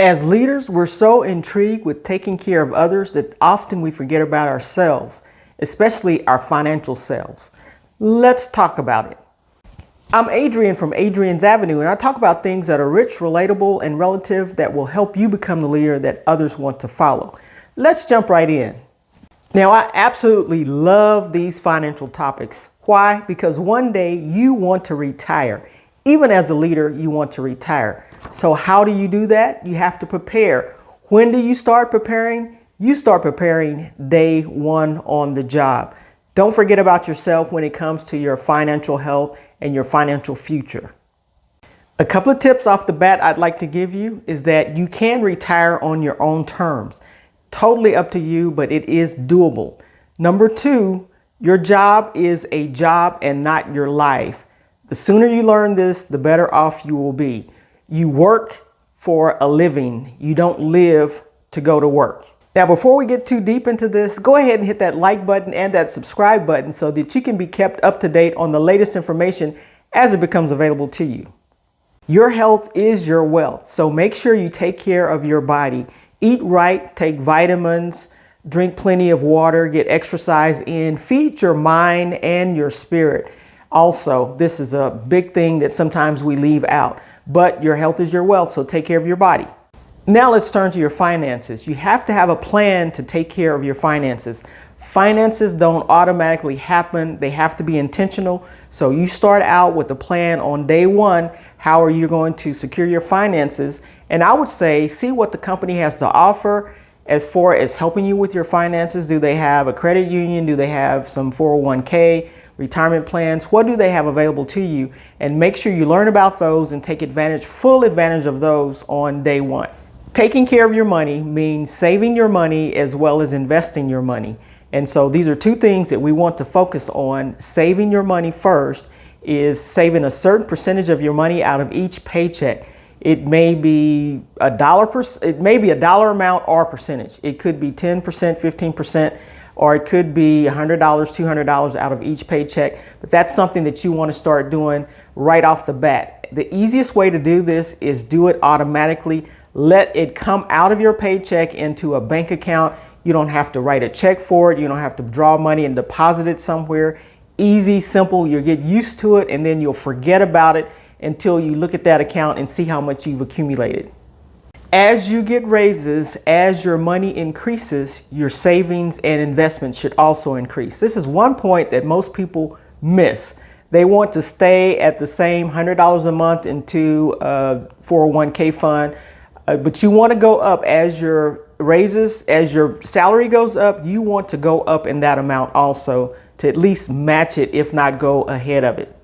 As leaders, we're so intrigued with taking care of others that often we forget about ourselves, especially our financial selves. Let's talk about it. I'm Adrienne from Adrienne's Avenue, and I talk about things that are rich, relatable, and relative that will help you become the leader that others want to follow. Let's jump right in. Now, I absolutely love these financial topics. Why? Because one day you want to retire. Even as a leader, you want to retire. So how do you do that? You have to prepare. When do you start preparing? You start preparing day one on the job. Don't forget about yourself when it comes to your financial health and your financial future. A couple of tips off the bat I'd like to give you is that you can retire on your own terms. Totally up to you, but it is doable. Number two, your job is a job and not your life. The sooner you learn this, the better off you will be. You work for a living. You don't live to go to work. Now, before we get too deep into this, go ahead and hit that like button and that subscribe button so that you can be kept up to date on the latest information as it becomes available to you. Your health is your wealth, so make sure you take care of your body. Eat right, take vitamins, drink plenty of water, get exercise in, feed your mind and your spirit. Also, this is a big thing that sometimes we leave out, but your health is your wealth, so take care of your body. Now let's turn to your finances. You have to have a plan to take care of your finances. Finances don't automatically happen. They have to be intentional. So you start out with a plan on day one. How are you going to secure your finances? And I would say, see what the company has to offer as far as helping you with your finances. Do they have a credit union? Do they have some 401k, retirement plans? What do they have available to you? And make sure you learn about those and take full advantage of those on day one. Taking care of your money means saving your money as well as investing your money. And so these are two things that we want to focus on. Saving your money first is saving a certain percentage of your money out of each paycheck. It may be a dollar amount or percentage. It could be 10%, 15%, or it could be $100, $200 out of each paycheck. But that's something that you want to start doing right off the bat. The easiest way to do this is do it automatically. Let it come out of your paycheck into a bank account. You don't have to write a check for it. You don't have to draw money and deposit it somewhere. Easy, simple. You'll get used to it, and then you'll forget about it until you look at that account and see how much you've accumulated. As you get raises, as your money increases, your savings and investments should also increase. This is one point that most people miss. They want to stay at the same $100 a month into a 401k fund, but you want to go up as your raises, as your salary goes up. You want to go up in that amount also to at least match it, if not go ahead of it.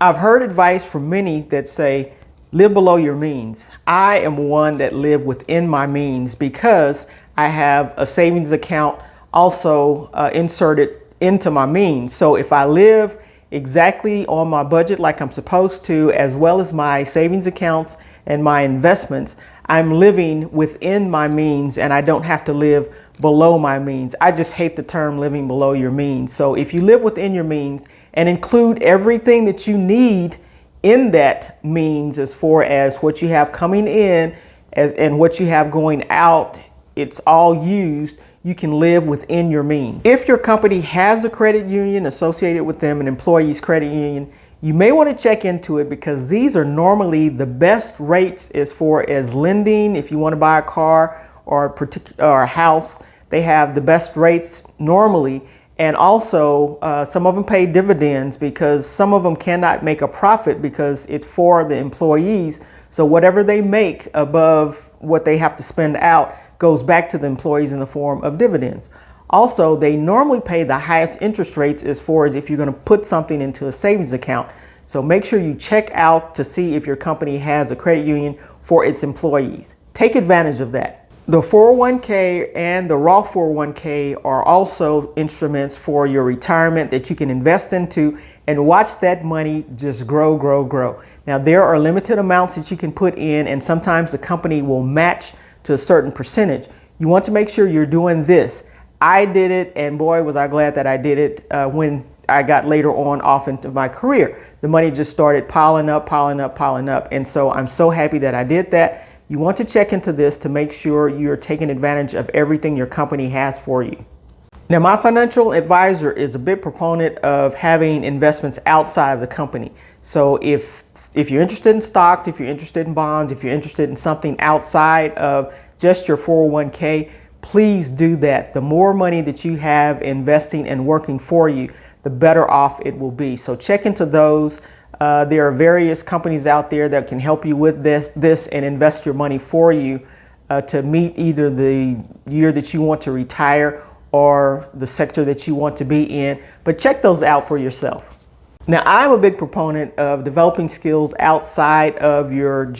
I've heard advice from many that say, live below your means. I am one that live within my means because I have a savings account also inserted into my means. So if I live exactly on my budget like I'm supposed to, as well as my savings accounts and my investments, I'm living within my means and I don't have to live below my means. I just hate the term living below your means. So if you live within your means and include everything that you need in that means, as far as what you have coming in and what you have going out, it's all used. You can live within your means. If your company has a credit union associated with them, an employee's credit union, you may want to check into it because these are normally the best rates as far as lending. If you want to buy a car or a house, they have the best rates normally. And also some of them pay dividends because some of them cannot make a profit because it's for the employees. So whatever they make above what they have to spend out goes back to the employees in the form of dividends. Also, they normally pay the highest interest rates as far as if you're going to put something into a savings account. So make sure you check out to see if your company has a credit union for its employees. Take advantage of that. The 401k and the Roth 401k are also instruments for your retirement that you can invest into and watch that money just grow, grow, grow. Now, there are limited amounts that you can put in, and sometimes the company will match to a certain percentage. You want to make sure you're doing this. I did it, and boy, was I glad that I did it when I got later on off into my career. The money just started piling up, piling up, piling up. And so I'm so happy that I did that. You want to check into this to make sure you're taking advantage of everything your company has for you. Now, my financial advisor is a big proponent of having investments outside of the company. So if you're interested in stocks, if you're interested in bonds, if you're interested in something outside of just your 401k, please do that. The more money that you have investing and working for you, the better off it will be. So check into those. There are various companies out there that can help you with this and invest your money for you to meet either the year that you want to retire or the sector that you want to be in, but check those out for yourself. Now, I'm a big proponent of developing skills outside of your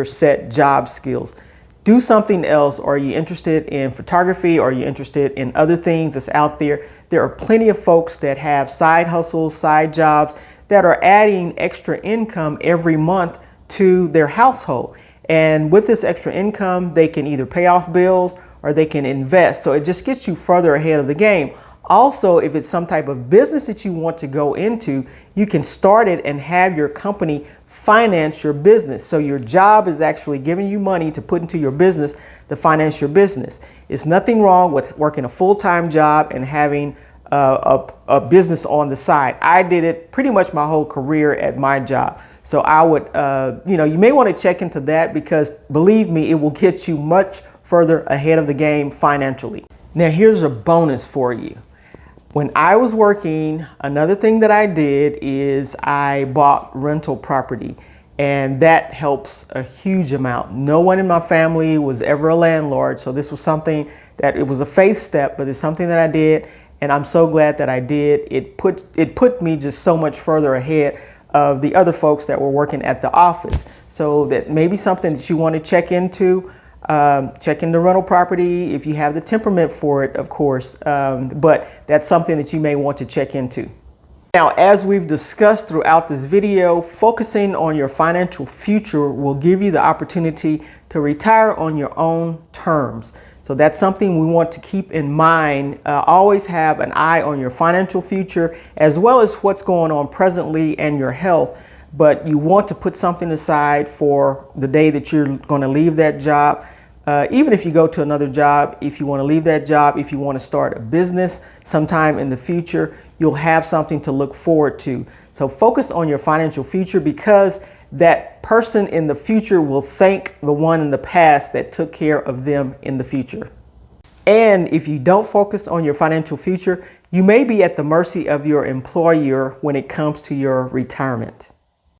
set job skills. Do something else. Are you interested in photography? Are you interested in other things that's out there? There are plenty of folks that have side hustles, side jobs that are adding extra income every month to their household. And with this extra income, they can either pay off bills or they can invest. So it just gets you further ahead of the game. Also, if it's some type of business that you want to go into, you can start it and have your company finance your business. So your job is actually giving you money to put into your business to finance your business. It's nothing wrong with working a full-time job and having a business on the side. I did it pretty much my whole career at my job. So I would, you may want to check into that, because believe me, it will get you much further ahead of the game financially. Now, here's a bonus for you. When I was working, another thing that I did is I bought rental property, and that helps a huge amount. No one in my family was ever a landlord, so this was something that it was a faith step, but it's something that I did, and I'm so glad that I did. It put me just so much further ahead of the other folks that were working at the office. So that may be something that you want to check into. Check into rental property if you have the temperament for it, of course, but that's something that you may want to check into. Now, as we've discussed throughout this video, focusing on your financial future will give you the opportunity to retire on your own terms. So that's something we want to keep in mind. Always have an eye on your financial future, as well as what's going on presently and your health. But you want to put something aside for the day that you're going to leave that job. Even if you go to another job, if you want to leave that job, if you want to start a business sometime in the future, you'll have something to look forward to. So focus on your financial future, because that person in the future will thank the one in the past that took care of them in the future. And if you don't focus on your financial future, you may be at the mercy of your employer when it comes to your retirement.